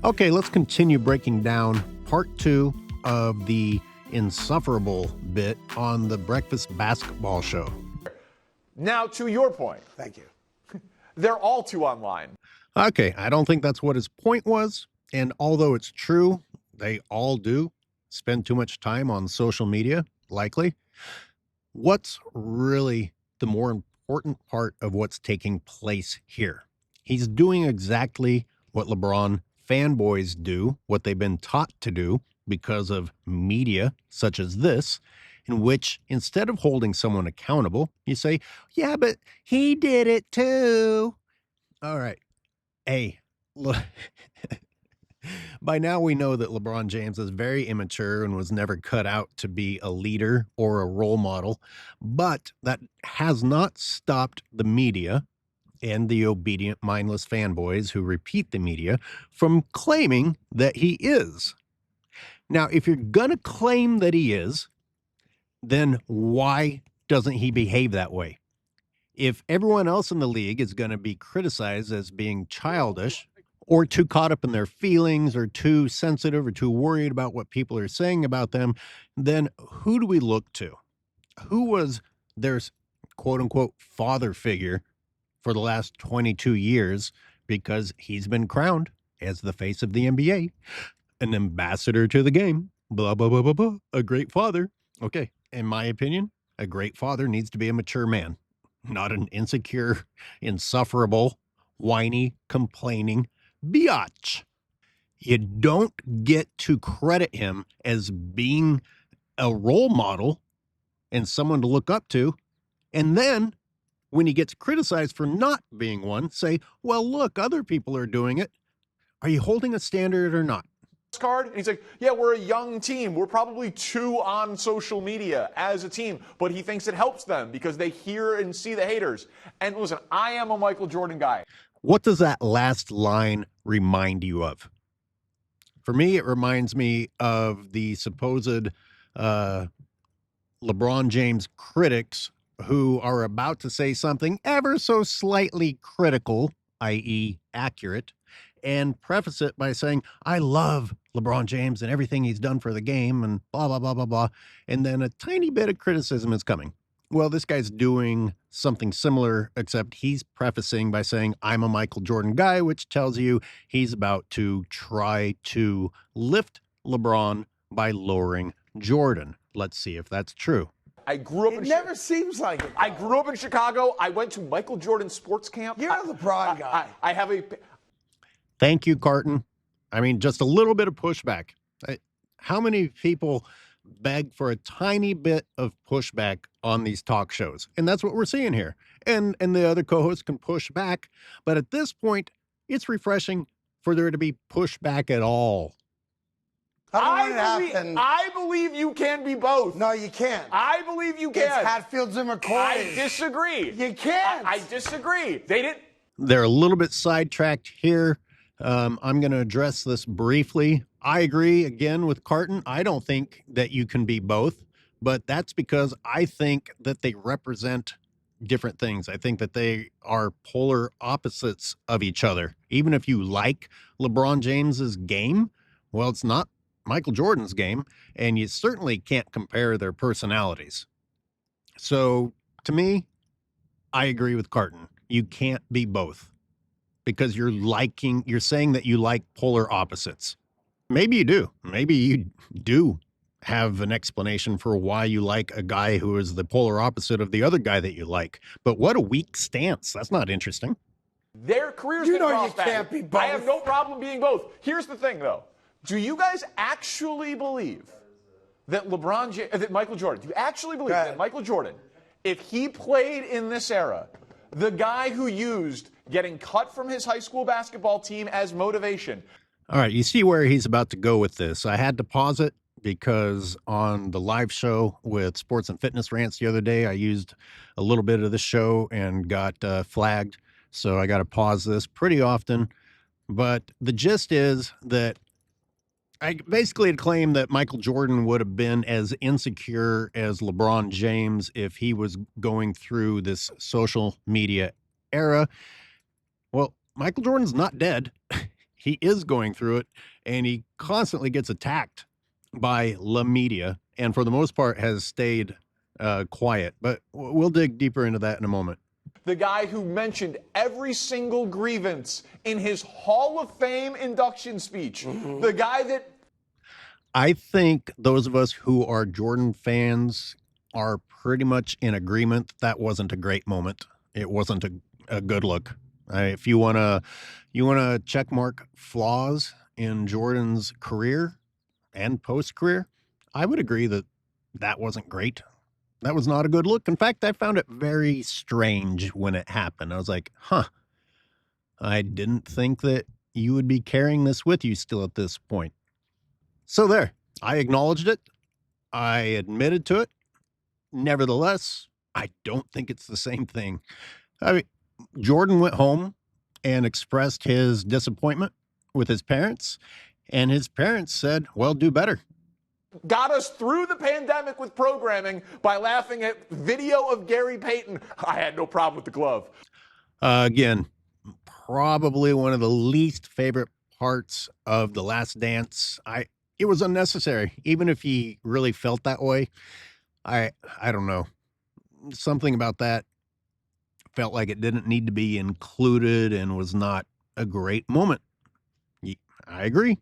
Okay, let's continue breaking down part 2 of the Insufferable bit on the Breakfast Basketball Show. Now, to your point. Thank you. They're all too online. Okay, I don't think that's what his point was. And although it's true, they all do spend too much time on social media, likely. What's really the more important part of what's taking place here? He's doing exactly what LeBron fanboys do, what they've been taught to do because of media such as this, in which instead of holding someone accountable, you say, yeah, but he did it too. All right. Hey, look. By now we know that LeBron James is very immature and was never cut out to be a leader or a role model, but that has not stopped the media and the obedient, mindless fanboys who repeat the media from claiming that he is. Now, if you're going to claim that he is, then why doesn't he behave that way? If everyone else in the league is going to be criticized as being childish or too caught up in their feelings or too sensitive or too worried about what people are saying about them, then who do we look to? Who was their quote unquote father figure for the last 22 years, because he's been crowned as the face of the NBA, an ambassador to the game, blah, blah, blah, blah, blah, a great father. Okay, in my opinion, a great father needs to be a mature man, not an insecure, insufferable, whiny, complaining biatch. You don't get to credit him as being a role model and someone to look up to, and then when he gets criticized for not being one, say, well, look, other people are doing it. Are you holding a standard or not? Card, and he's like, yeah, we're a young team. We're probably too on social media as a team, but he thinks it helps them because they hear and see the haters. And listen, I am a Michael Jordan guy. What does that last line remind you of? For me, it reminds me of the supposed LeBron James critics who are about to say something ever so slightly critical, i.e. accurate, and preface it by saying, I love LeBron James and everything he's done for the game and blah, blah, blah, blah, blah. And then a tiny bit of criticism is coming. Well, this guy's doing something similar, except he's prefacing by saying, I'm a Michael Jordan guy, which tells you he's about to try to lift LeBron by lowering Jordan. Let's see if that's true. I grew up It never seems like it. I grew up in Chicago. I went to Michael Jordan sports camp. You're a LeBron guy. I have a... Thank you, Carton. I mean, just a little bit of pushback. How many people beg for a tiny bit of pushback on these talk shows? And that's what we're seeing here. And the other co-hosts can push back. But at this point, it's refreshing for there to be pushback at all. I believe you can be both. No, you can't. I believe you can. It's Hatfields and McCoys. I disagree. You can't. I disagree. They didn't. They're a little bit sidetracked here. I'm going to address this briefly. I agree again with Carton. I don't think that you can be both, but that's because I think that they represent different things. I think that they are polar opposites of each other. Even if you like LeBron James's game, well, it's not Michael Jordan's game, and you certainly can't compare their personalities. So to me, I agree with Carton. You can't be both because you're saying that you like polar opposites. Maybe you do. Maybe you do have an explanation for why you like a guy who is the polar opposite of the other guy that you like. But what a weak stance. That's not interesting. Their careers You can know cross you paths. can't be both. I have no problem being both. Here's the thing, though. Do you guys actually believe that Michael Jordan, do you actually believe that Michael Jordan, if he played in this era, the guy who used getting cut from his high school basketball team as motivation? All right, you see where he's about to go with this. I had to pause it because on the live show with Sports and Fitness Rants the other day, I used a little bit of the show and got flagged. So I got to pause this pretty often. But the gist is that I basically claim that Michael Jordan would have been as insecure as LeBron James if he was going through this social media era. Well, Michael Jordan's not dead. he is going through it, and he constantly gets attacked by the media, and for the most part has stayed quiet. But we'll dig deeper into that in a moment. The guy who mentioned every single grievance in his Hall of Fame induction speech. The guy that... I think those of us who are Jordan fans are pretty much in agreement that wasn't a great moment. It wasn't a good look. If you wanna check mark flaws in Jordan's career and post career, I would agree that that wasn't great. That was not a good look. In fact, I found it very strange when it happened. I was like, huh, I didn't think that you would be carrying this with you still at this point. So there, I acknowledged it. I admitted to it. Nevertheless, I don't think it's the same thing. I mean, Jordan went home and expressed his disappointment with his parents, and his parents said, well, do better. Got us through the pandemic with programming by laughing at video of Gary Payton. I had no problem with the glove. Again, probably one of the least favorite parts of The Last Dance. It was unnecessary, even if he really felt that way. I don't know. Something about that felt like it didn't need to be included and was not a great moment. I agree.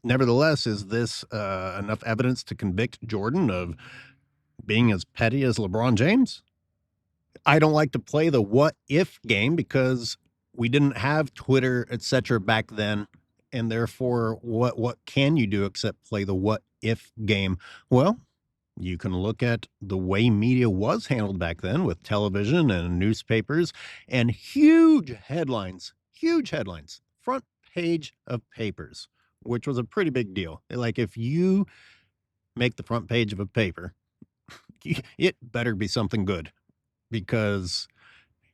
Nevertheless, is this enough evidence to convict Jordan of being as petty as LeBron James? I don't like to play the what if game because we didn't have Twitter, etc. back then. And therefore, what can you do except play the what if game? Well, you can look at the way media was handled back then with television and newspapers and huge headlines, front page of papers, which was a pretty big deal. Like if you make the front page of a paper, it better be something good, because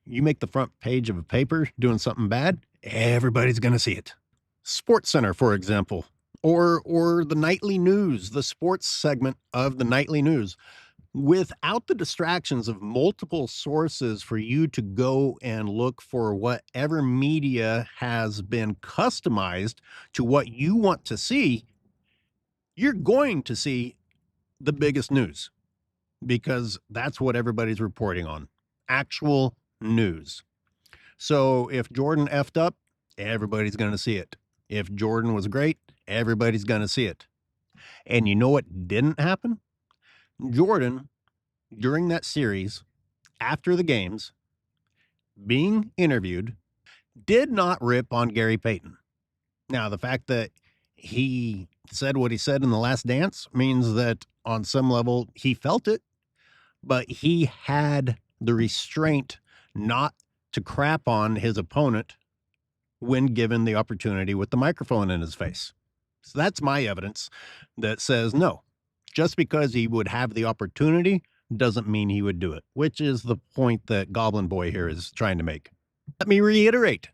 you make the front page of a paper doing something bad, everybody's going to see it. Sports Center, for example, or the nightly news, the sports segment of the nightly news, without the distractions of multiple sources for you to go and look for whatever media has been customized to what you want to see, you're going to see the biggest news, because that's what everybody's reporting on, actual news. So if Jordan effed up, everybody's going to see it. If Jordan was great, everybody's going to see it. And you know what didn't happen? Jordan, during that series, after the games, being interviewed, did not rip on Gary Payton. Now, the fact that he said what he said in The Last Dance means that on some level he felt it, but he had the restraint not to crap on his opponent when given the opportunity with the microphone in his face. So that's my evidence that says no. Just because he would have the opportunity doesn't mean he would do it, which is the point that Goblin Boy here is trying to make. Let me reiterate.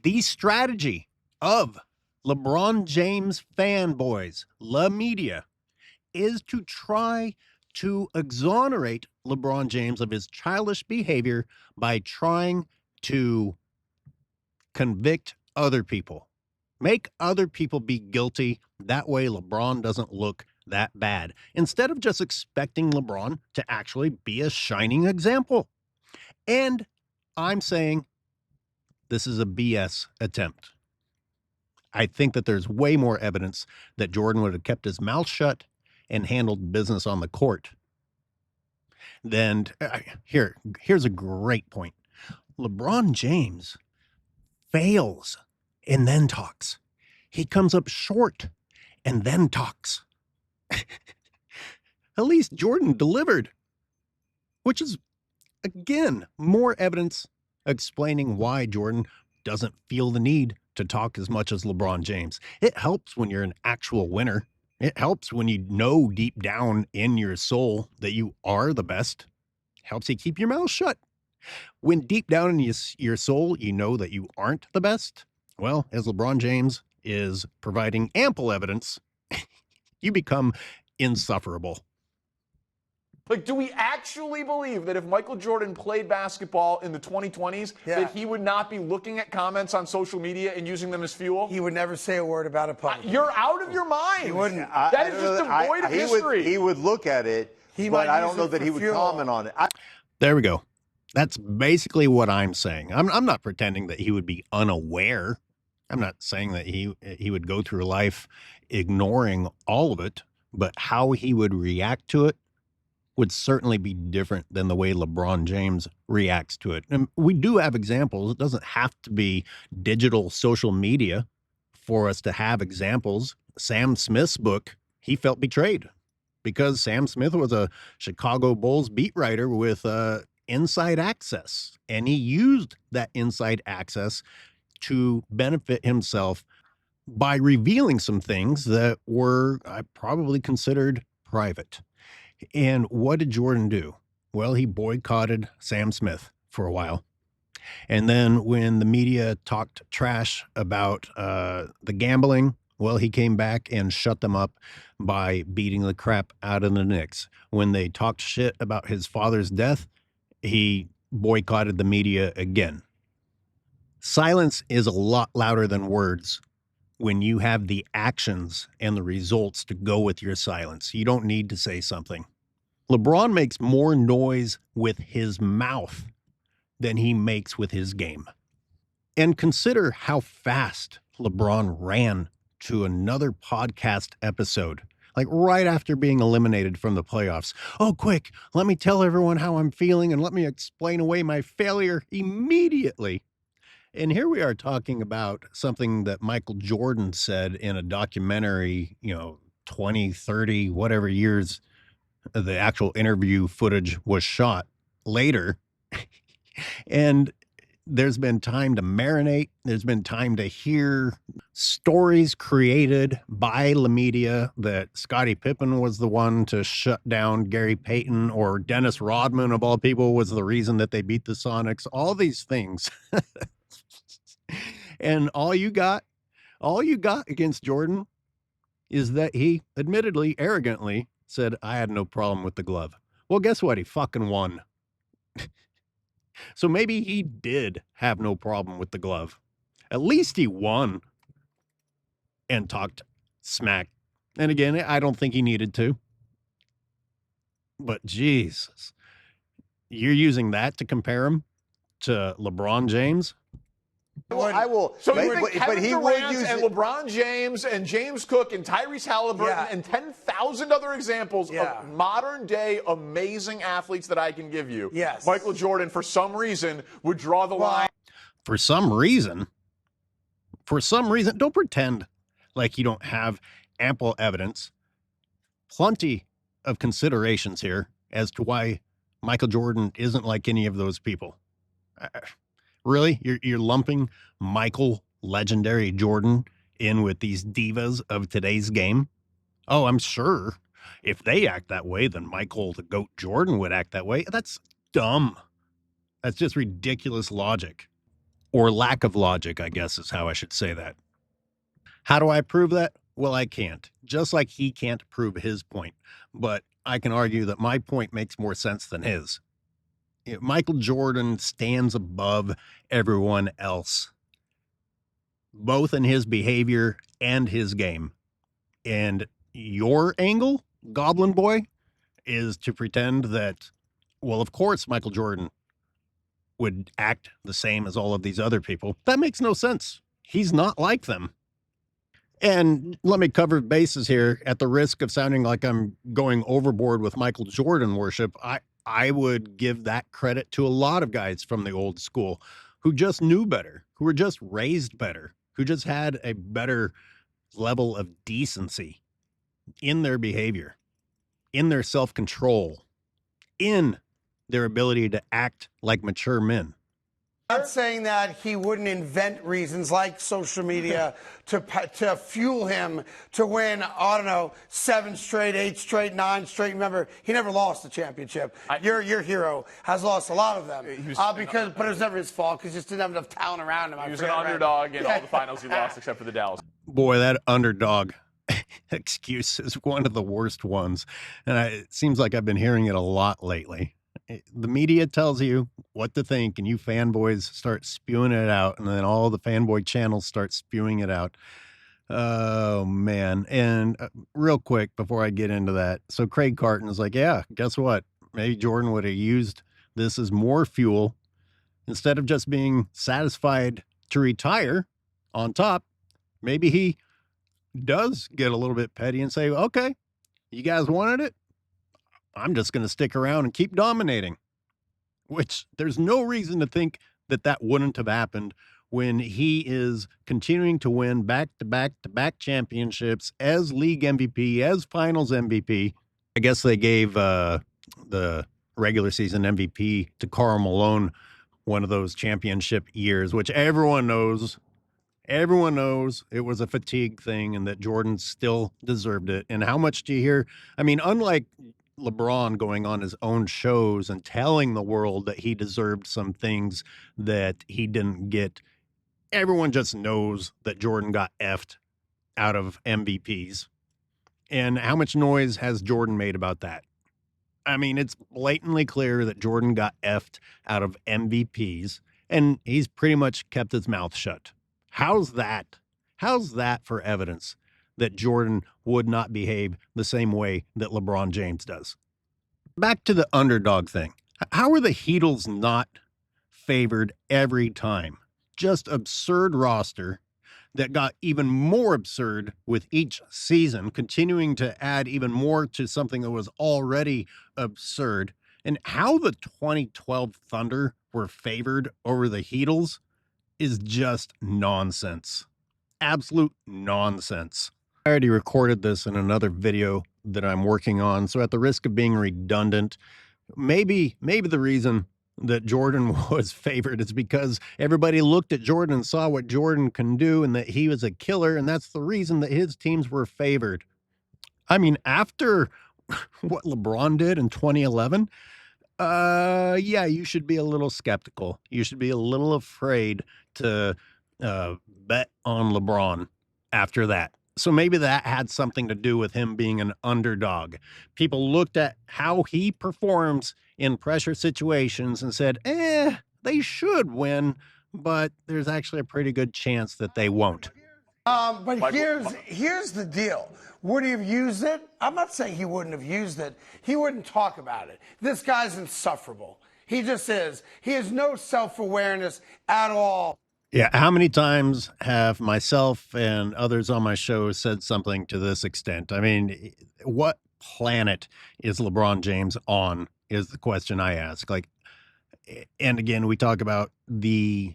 The strategy of LeBron James fanboys, la media, is to try to exonerate LeBron James of his childish behavior by trying to convict other people. Make other people be guilty. That way LeBron doesn't look that bad, instead of just expecting LeBron to actually be a shining example. And I'm saying this is a BS attempt. I think that there's way more evidence that Jordan would have kept his mouth shut and handled business on the court. Then here's a great point. LeBron James fails and then talks. He comes up short and then talks. At least Jordan delivered, which is, again, more evidence explaining why Jordan doesn't feel the need to talk as much as LeBron James. It helps when you're an actual winner. It helps when you know deep down in your soul that you are the best. Helps you keep your mouth shut. When deep down in your soul you know that you aren't the best, well, as LeBron James is providing ample evidence, you become insufferable. Like, do we actually believe that if Michael Jordan played basketball in the 2020s, that he would not be looking at comments on social media and using them as fuel? He would never say a word about it publicly. You're out of your mind. He wouldn't. That is just devoid of history. He would look at it, but I don't know that he would comment on it. There we go. That's basically what I'm saying. I'm not pretending that he would be unaware. I'm not saying that he would go through life ignoring all of it, but how he would react to it would certainly be different than the way LeBron James reacts to it. And we do have examples. It doesn't have to be digital social media for us to have examples. Sam Smith's book, he felt betrayed because Sam Smith was a Chicago Bulls beat writer with inside access, and he used that inside access to benefit himself by revealing some things that were probably considered private. And what did Jordan do? Well, he boycotted Sam Smith for a while. And then when the media talked trash about the gambling, well, he came back and shut them up by beating the crap out of the Knicks. When they talked shit about his father's death, he boycotted the media again. Silence is a lot louder than words when you have the actions and the results to go with your silence. You don't need to say something. LeBron makes more noise with his mouth than he makes with his game. And consider how fast LeBron ran to another podcast episode, like right after being eliminated from the playoffs. Oh, quick, let me tell everyone how I'm feeling and let me explain away my failure immediately. And here we are talking about something that Michael Jordan said in a documentary, 20, 30, whatever years the actual interview footage was shot later. And there's been time to marinate. There's been time to hear stories created by the media that Scottie Pippen was the one to shut down Gary Payton, or Dennis Rodman, of all people, was the reason that they beat the Sonics. All these things. And all you got against Jordan is that he admittedly, arrogantly said, I had no problem with the glove. Well, guess what? He fucking won. So maybe he did have no problem with the glove. At least he won and talked smack. And again, I don't think he needed to. But Jesus, you're using that to compare him to LeBron James? I will. So you think Kevin Durant use and LeBron James and James Cook and Tyrese Halliburton and 10,000 other examples of modern-day amazing athletes that I can give you. Yes. Michael Jordan, for some reason, would draw the line. For some reason? Don't pretend like you don't have ample evidence. Plenty of considerations here as to why Michael Jordan isn't like any of those people. Really? You're lumping Michael legendary Jordan in with these divas of today's game? Oh, I'm sure if they act that way, then Michael the GOAT Jordan would act that way. That's dumb. That's just ridiculous logic. Or lack of logic, I guess is how I should say that. How do I prove that? Well, I can't. Just like he can't prove his point. But I can argue that my point makes more sense than his. Michael Jordan stands above everyone else, both in his behavior and his game. And your angle, Goblin Boy, is to pretend that, well, of course, Michael Jordan would act the same as all of these other people. That makes no sense. He's not like them. And let me cover bases here at the risk of sounding like I'm going overboard with Michael Jordan worship. I would give that credit to a lot of guys from the old school who just knew better, who were just raised better, who just had a better level of decency in their behavior, in their self-control, in their ability to act like mature men. Not saying that he wouldn't invent reasons like social media to fuel him to win, I don't know, 7 straight, 8 straight, 9 straight. Remember, he never lost the championship. Your hero has lost a lot of them. But it was never his fault because he just didn't have enough talent around him. He was an underdog in all the finals he lost except for the Dallas. Boy, that underdog, excuse is one of the worst ones. And it seems like I've been hearing it a lot lately. The media tells you what to think, and you fanboys start spewing it out, and then all the fanboy channels start spewing it out. Oh, man. And real quick before I get into that, so Craig Carton is like, yeah, guess what? Maybe Jordan would have used this as more fuel instead of just being satisfied to retire on top. Maybe he does get a little bit petty and say, okay, you guys wanted it. I'm just going to stick around and keep dominating, which there's no reason to think that that wouldn't have happened when he is continuing to win back-to-back championships as league MVP, as finals MVP. I guess they gave the regular season MVP to Karl Malone one of those championship years, which everyone knows it was a fatigue thing and that Jordan still deserved it. And how much do you hear? I mean, unlike LeBron going on his own shows and telling the world that he deserved some things that he didn't get, everyone just knows that Jordan got effed out of MVPs. And how much noise has Jordan made about that? I mean, it's blatantly clear that Jordan got effed out of MVPs, and he's pretty much kept his mouth shut. How's that? How's that for evidence that Jordan would not behave the same way that LeBron James does? Back to the underdog thing. How are the Heatles not favored every time? Just absurd roster that got even more absurd with each season, continuing to add even more to something that was already absurd. And how the 2012 Thunder were favored over the Heatles is just nonsense. Absolute nonsense. I already recorded this in another video that I'm working on, so at the risk of being redundant, maybe the reason that Jordan was favored is because everybody looked at Jordan and saw what Jordan can do and that he was a killer, and that's the reason that his teams were favored. I mean, after what LeBron did in 2011, yeah, you should be a little skeptical. You should be a little afraid to bet on LeBron after that. So maybe that had something to do with him being an underdog. People looked at how he performs in pressure situations and said, they should win, but there's actually a pretty good chance that they won't. But here's the deal. Would he have used it? I'm not saying he wouldn't have used it. He wouldn't talk about it. This guy's insufferable. He just is. He has no self-awareness at all. Yeah, how many times have myself and others on my show said something to this extent? I mean, what planet is LeBron James on is the question I ask. Like, and again, we talk about the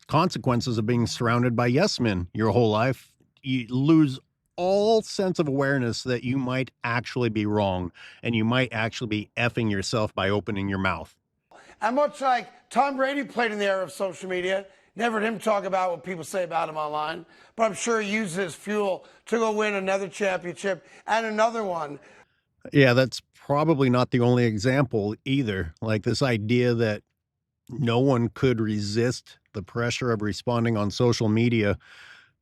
consequences of being surrounded by yes men your whole life. You lose all sense of awareness that you might actually be wrong and you might actually be effing yourself by opening your mouth. And much like Tom Brady played in the era of social media, never heard him talk about what people say about him online, but I'm sure he used his fuel to go win another championship and another one. Yeah, that's probably not the only example either. Like this idea that no one could resist the pressure of responding on social media.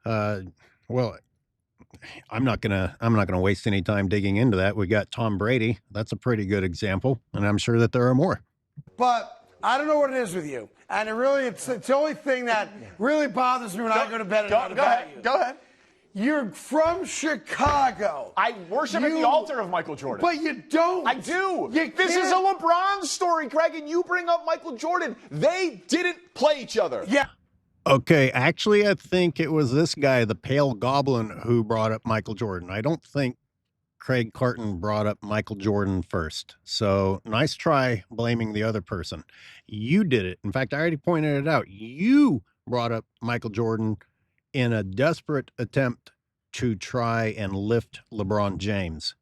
Well, I'm not gonna waste any time digging into that. We got Tom Brady. That's a pretty good example, and I'm sure that there are more. But I don't know what it is with you, and it's the only thing that really bothers me when I go to bed at night. Go ahead. You're from Chicago. I worship at the altar of Michael Jordan. But you don't. I do. This is a LeBron story, Craig, and you bring up Michael Jordan. They didn't play each other. Yeah. Okay, actually, I think it was this guy, the Pale Goblin, who brought up Michael Jordan. I don't think Craig Carton brought up Michael Jordan first. So nice try blaming the other person. You did it. In fact, I already pointed it out. You brought up Michael Jordan in a desperate attempt to try and lift LeBron James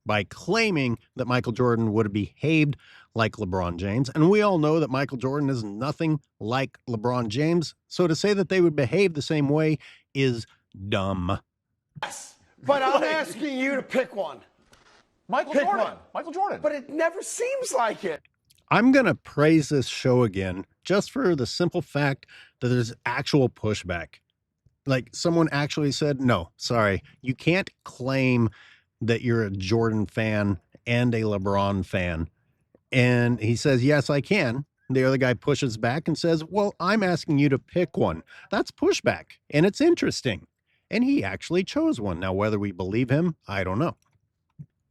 by claiming that Michael Jordan would have behaved like LeBron James. And we all know that Michael Jordan is nothing like LeBron James. So to say that they would behave the same way is dumb. Yes, but I'm asking you to pick one. Michael Jordan. But it never seems like it. I'm going to praise this show again just for the simple fact that there's actual pushback. Like someone actually said, no, sorry, you can't claim that you're a Jordan fan and a LeBron fan. And he says, yes, I can. The other guy pushes back and says, well, I'm asking you to pick one. That's pushback, and it's interesting. And he actually chose one. Now, whether we believe him, I don't know.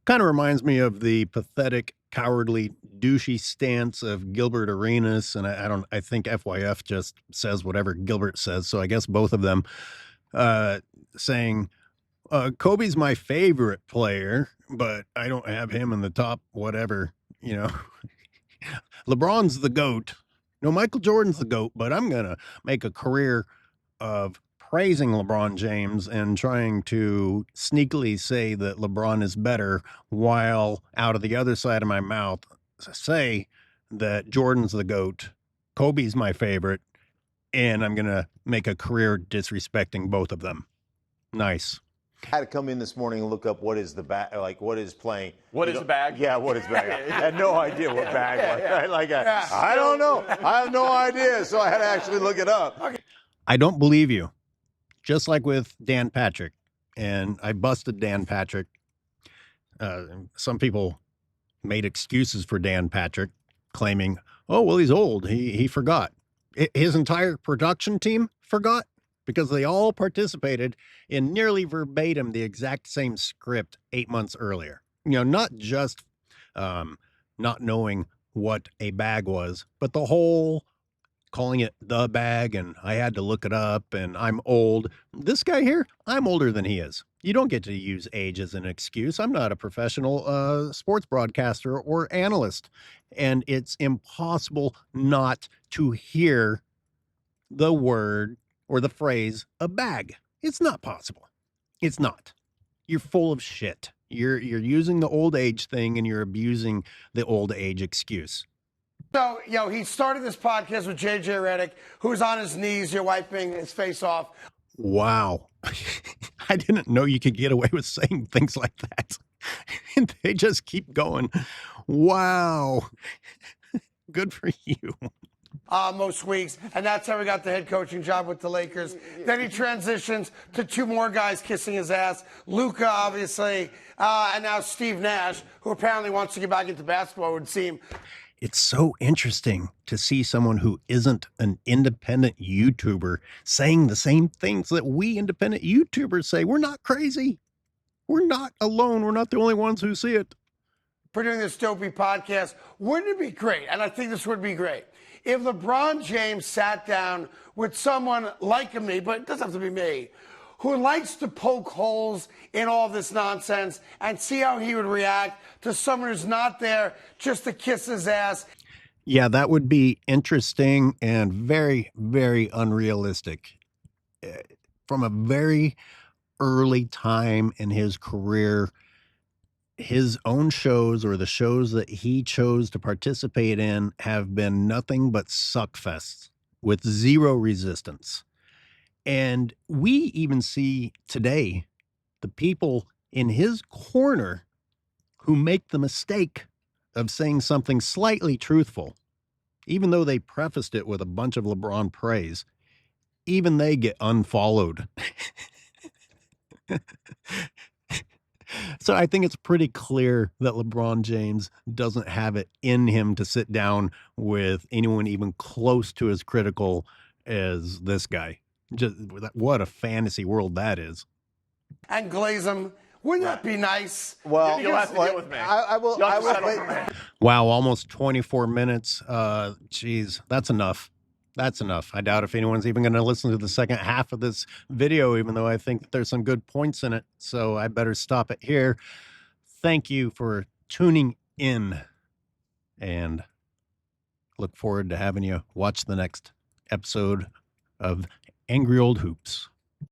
Kind of reminds me of the pathetic, cowardly, douchey stance of Gilbert Arenas. And I think FYF just says whatever Gilbert says. So I guess both of them saying, Kobe's my favorite player, but I don't have him in the top whatever, you know. LeBron's the GOAT. No, Michael Jordan's the GOAT, but I'm going to make a career of praising LeBron James and trying to sneakily say that LeBron is better while out of the other side of my mouth say that Jordan's the GOAT, Kobe's my favorite, and I'm going to make a career disrespecting both of them. Nice. I had to come in this morning and look up what is the bag, like what is playing. What is the bag? Yeah, what is bag? I had no idea what bag was. Right? Like, I don't know. I have no idea, so I had to actually look it up. I don't believe you. Just like with Dan Patrick, and I busted Dan Patrick. Some people made excuses for Dan Patrick, claiming, oh, well, he's old. He forgot. His entire production team forgot, because they all participated in nearly verbatim the exact same script 8 months earlier. You know, not just not knowing what a bag was, but the whole calling it the bag, and I had to look it up, and I'm old. This guy here, I'm older than he is. You don't get to use age as an excuse. I'm not a professional sports broadcaster or analyst, and it's impossible not to hear the word or the phrase, a bag. It's not possible. It's not. You're full of shit. You're using the old age thing, and you're abusing the old age excuse. So, he started this podcast with JJ Redick, who's on his knees, wiping his face off. Wow. I didn't know you could get away with saying things like that. And they just keep going. Wow. Good for you. Most weeks, and that's how he got the head coaching job with the Lakers. Then he transitions to two more guys kissing his ass, Luka, obviously, and now Steve Nash, who apparently wants to get back into basketball, it would seem. It's so interesting to see someone who isn't an independent YouTuber saying the same things that we independent YouTubers say. We're not crazy. We're not alone. We're not the only ones who see it. For doing this dopey podcast, wouldn't it be great? And I think this would be great. If LeBron James sat down with someone like me, but it doesn't have to be me, who likes to poke holes in all this nonsense and see how he would react to someone who's not there just to kiss his ass. Yeah, that would be interesting and very, very unrealistic. From a very early time in his career, his own shows or the shows that he chose to participate in have been nothing but suckfests with zero resistance. And we even see today the people in his corner who make the mistake of saying something slightly truthful, even though they prefaced it with a bunch of LeBron praise, even they get unfollowed. So I think it's pretty clear that LeBron James doesn't have it in him to sit down with anyone even close to as critical as this guy. Just what a fantasy world that is. And glaze him. Wouldn't that be nice? Well, you'll have to deal with me. I will. Wow, almost 24 minutes. Geez, that's enough. That's enough. I doubt if anyone's even going to listen to the second half of this video, even though I think that there's some good points in it. So I better stop it here. Thank you for tuning in, and look forward to having you watch the next episode of Angry Old Hoops.